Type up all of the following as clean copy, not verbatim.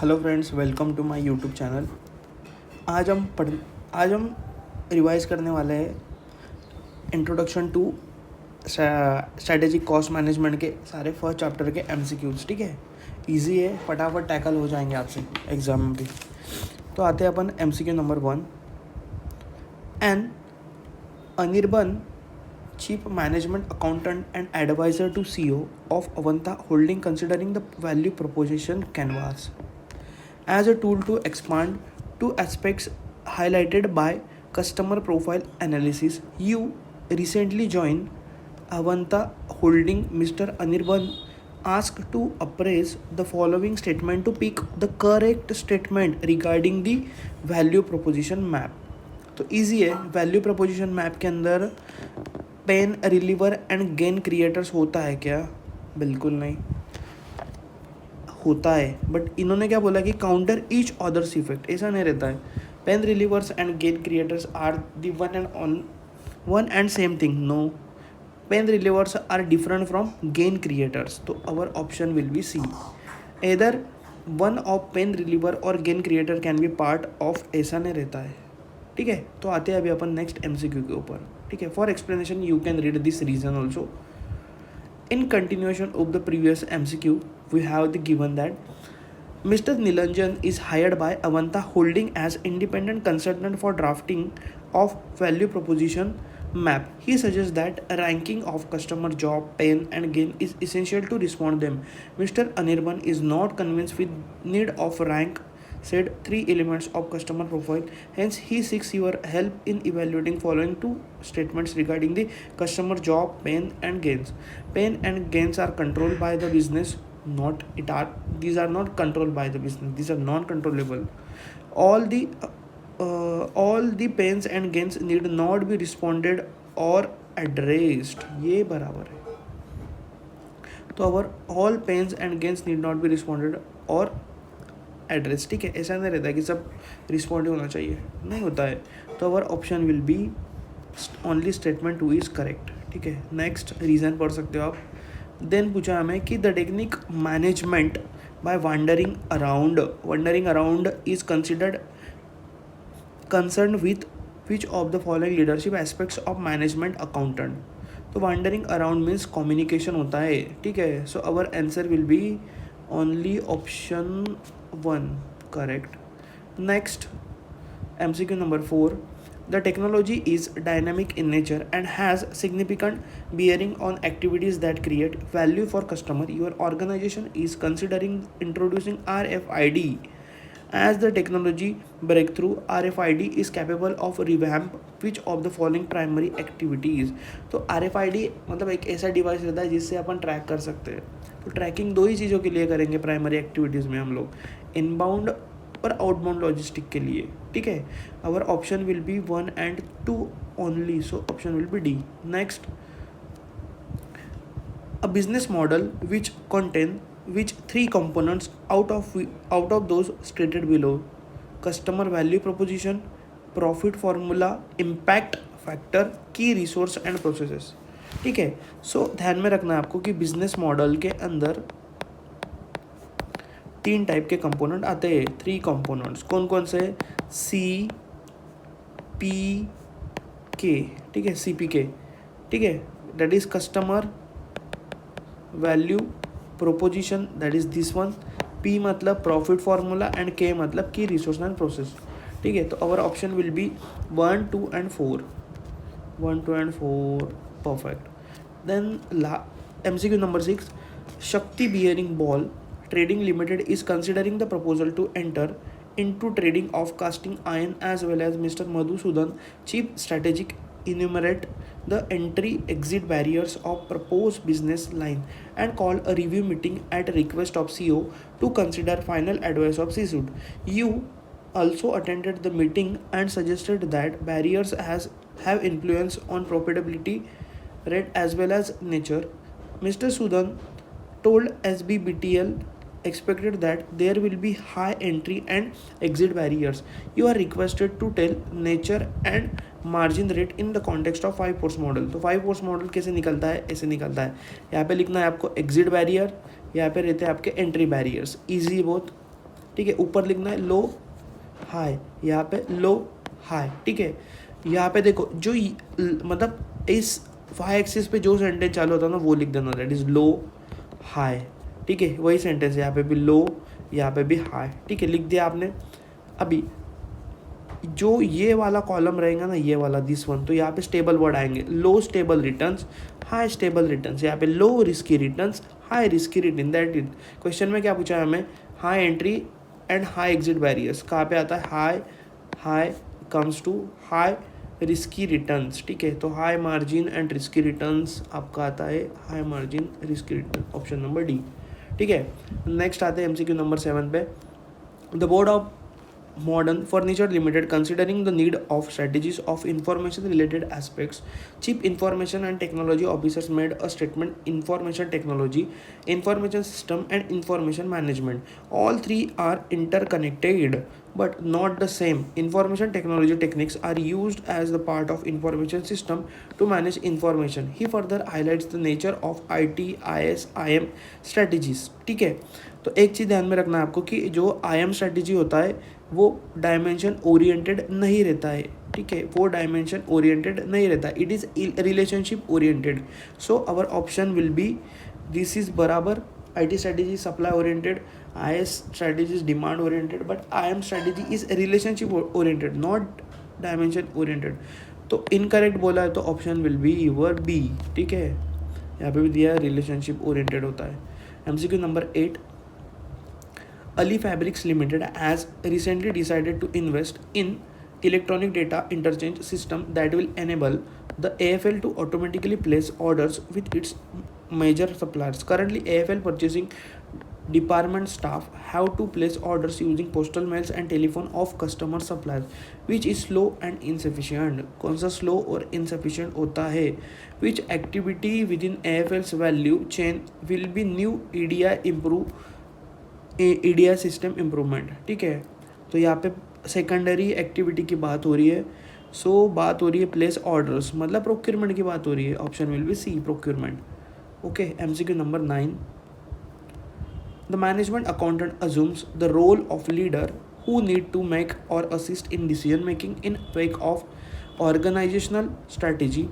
Hello friends, welcome to my YouTube channel. आज हम revise करने वाले हैं introduction to strategic cost management के सारे फर्स्ट चैप्टर के एमसीक्यूज। ठीक है, इजी है, फटाफट टैकल हो जाएंगे आपसे एग्जाम में भी। तो आते हैं अपन MCQ number 1। N Anirban, Chief Management Accountant and Advisor to CEO of Avanta Holding, considering the value proposition canvas as a tool to expand two aspects highlighted by customer profile analysis. You recently joined Avanta Holding. Mr. Anirban asked to appraise the following statement to pick the correct statement regarding the value proposition map. तो easy है, value proposition map के अंदर pain reliever and gain creators होता है क्या? बिल्कुल नहीं होता है, बट इन्होंने क्या बोला कि काउंटर ईच अदर्स इफेक्ट, ऐसा नहीं रहता है। Pain relievers and gain creators are the one and same thing. No, pain relievers are different from gain creators. तो our option will be C, either one of pain reliever और gain creator can be part of, ऐसा नहीं रहता है। ठीक है, तो आते हैं अभी अपन नेक्स्ट एमसीक्यू के ऊपर। ठीक है, for explanation you can read this reason also. In continuation of the previous MCQ we have the given that Mr. Nilanjan is hired by Avanta Holding as independent consultant for drafting of value proposition map. He suggests that ranking of customer job, pain and gain is essential to respond them. Mr. Anirban is not convinced with need of rank said three elements of customer profile. Hence, he seeks your help in evaluating following two statements regarding the customer job, pain and gains. Pain and gains are controlled by the business. Not it are These are not controlled by the business. These are non-controllable. All the pains and gains need not be responded or addressed. ये बराबर है। तो our all pains and gains need not be responded और address. ठीक है, ऐसा नहीं रहता कि सब रिस्पॉन्ड होना चाहिए, नहीं होता है। तो our option will be only statement 2 is correct. ठीक है, नेक्स्ट रीज़न पढ़ सकते हो आप। देन पूछा हमें कि the technique management by wandering around is concern with which of the following leadership aspects of management accountant. तो वंडरिंग अराउंड मीन्स कम्युनिकेशन होता है। ठीक है, so our answer will be only option 1 correct. Next, MCQ number 4. The technology is dynamic in nature and has significant bearing on activities that create value for customer. Your organization is considering introducing RFID as the technology breakthrough. RFID is capable of revamp which of the following primary activities. तो RFID मतलब एक ऐसा device रहता है जिससे अपन track कर सकते हैं। तो ट्रैकिंग दो ही चीज़ों के लिए करेंगे प्राइमरी एक्टिविटीज़ में हम लोग, इनबाउंड और आउटबाउंड लॉजिस्टिक के लिए। ठीक है, our option will be 1 and 2 only, so option will be D. Next, a business model which contain which three components out of those stated below: customer value proposition, profit formula, impact factor, key resource and processes. ठीक है, सो ध्यान में रखना है आपको कि business model के अंदर 3 टाइप के कंपोनेंट आते हैं। 3 कंपोनेंट्स कौन कौन से? C P K. ठीक है, सी पी के। ठीक है, that is customer value proposition, that is this one. P मतलब प्रॉफिट फार्मूला एंड के मतलब की रिसोर्स एंड प्रोसेस। ठीक है, तो our option will be 1, 2 and 4। 1, 2 and 4 perfect. Then MCQ number 6. Shakti Bearing Ball Trading Limited is considering the proposal to enter into trading of casting iron as well as Mr. Madhusudan, Chief Strategic, enumerate the entry-exit barriers of proposed business line and call a review meeting at request of CEO to consider final advice of C-suite. You also attended the meeting and suggested that barriers have influence on profitability rate as well as nature. Mr. Sudan told SBBTL expected that there will be high entry and exit barriers. You are requested to tell nature and margin rate in the context of 5 force model. तो 5 force model कैसे निकलता है? ऐसे निकलता है, यहाँ पे लिखना है आपको एग्जिट बैरियर, यहाँ पे रहते हैं आपके एंट्री बैरियर्स। ईजी बहुत। ठीक है, ऊपर लिखना है लो हाई, यहाँ पे लो हाई, ठीक है। यहाँ पे देखो जो मतलब इस वाई एक्सिस पे जो सेंटेंस चालू होता है ना वो लिख देना, दैट इज लो हाई, ठीक है, वही सेंटेंस है, यहाँ पे भी लो, यहाँ पे भी हाई, ठीक है, लिख दिया आपने। अभी जो ये वाला कॉलम रहेगा ना, ये वाला दिस वन, तो यहाँ पे स्टेबल वर्ड आएंगे, low stable returns, high stable returns, यहाँ पे low risky returns, high risky return, that it. Question में क्या पूछा है हमें, high entry and high exit barriers, कहाँ पे आता है, high high comes to high risky returns, ठीक है, तो high margin and risky returns आपका आता है high margin risky return, option number D, ठीक है। नेक्स्ट आते हैं एमसीक्यू नंबर 7 पे। The board of Modern Furniture Limited, considering the need of strategies of information related aspects, Chief Information and Technology Officers made a statement: information technology, information system and information management, all three are interconnected but not the same. Information technology techniques are used as the part of information system to manage information. He further highlights the nature of IT IS IM strategies, ठीक है। तो एक चीज़ ध्यान में रखना है आपको कि जो IM स्ट्रेटेजी होता है वो डायमेंशन ओरिएंटेड नहीं रहता है, ठीक है, वो डायमेंशन ओरिएंटेड नहीं रहता, it is relationship oriented. So our option will be this is बराबर, IT strategy supply oriented, IS strategy is demand oriented, but IM strategy is relationship oriented not dimension oriented. तो incorrect बोला है तो option will be your B, ठीक है, यहाँ पे भी दिया है रिलेशनशिप ओरिएंटेड होता है। MCQ number 8, Ali Fabrics Limited has recently decided to invest in electronic data interchange system that will enable the AFL to automatically place orders with its major suppliers. Currently, AFL purchasing department staff have to place orders using postal mails and telephone of customer suppliers, which is slow and insufficient. कौन सा slow और insufficient होता है? Which activity within AFL's value chain will be new EDI system improvement, ठीक है। तो यहाँ पे सेकेंडरी एक्टिविटी की बात हो रही है, सो बात हो रही है प्लेस ऑर्डर्स, मतलब प्रोक्योरमेंट की बात हो रही है, option will be C procurement, okay. MCQ number 9, the management accountant assumes the role of leader who need to make or assist in decision making in wake of organizational strategy,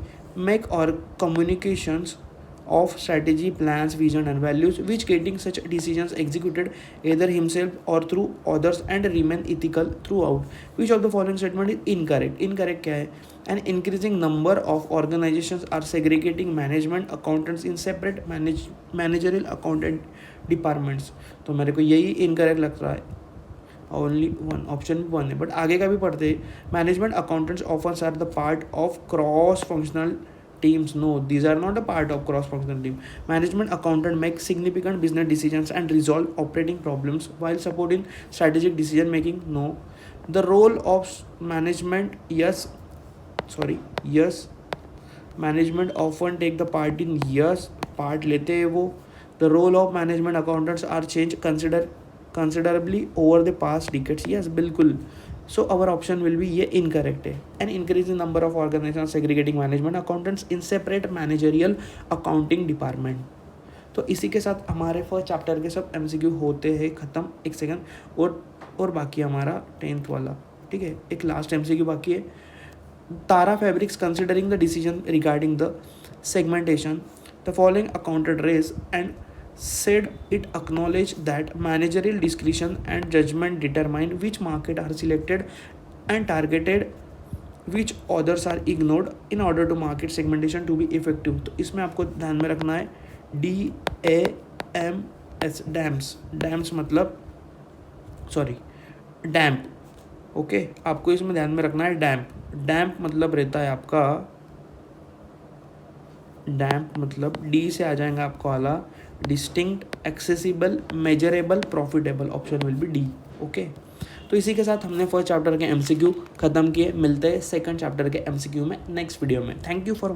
make or communications of strategy, plans, vision and values, which getting such decisions executed either himself or through others and remain ethical throughout. Which of the following statement is incorrect? Incorrect क्या है? An increasing number of organizations are segregating management accountants in separate managerial accountant departments. तो मेरे को यही incorrect लग रहा है, only one, option भी वन है, बट आगे का भी पढ़ते हैं। Management accountants offers are the part of cross functional teams. No, these are not a part of cross-functional team. Management accountant make significant business decisions and resolve operating problems while supporting strategic decision making. No, the role of management, yes, management often take the part in, yes, part लेते हैं वो। The role of management accountants are changed considerably over the past decades. Yes, बिल्कुल। So our option will be ये incorrect है। An increasing number of organizations segregating management accountants in separate managerial accounting department. तो इसी के साथ हमारे first chapter के सब MCQ होते हैं ख़त्म। एक सेकंड और बाकी हमारा 10th वाला, ठीक है, एक लास्ट MCQ बाकी है। Tara fabrics considering the decision regarding the segmentation the following accounted raise and said it acknowledged that managerial discretion and judgment determine which market are selected and targeted, which others are ignored in order to market segmentation to be effective. तो इसमें आपको ध्यान में रखना है DAMS, dams मतलब डैम्प, okay, आपको इसमें ध्यान में रखना है डैम्प मतलब रहता है आपका, डैम्प मतलब डी से आ जाएगा आपको वाला distinct, accessible, measurable, profitable, option will be D, okay. तो इसी के साथ हमने फर्स्ट चैप्टर के MCQ खत्म किए। मिलते हैं सेकंड चैप्टर के MCQ में नेक्स्ट वीडियो में। Thank you for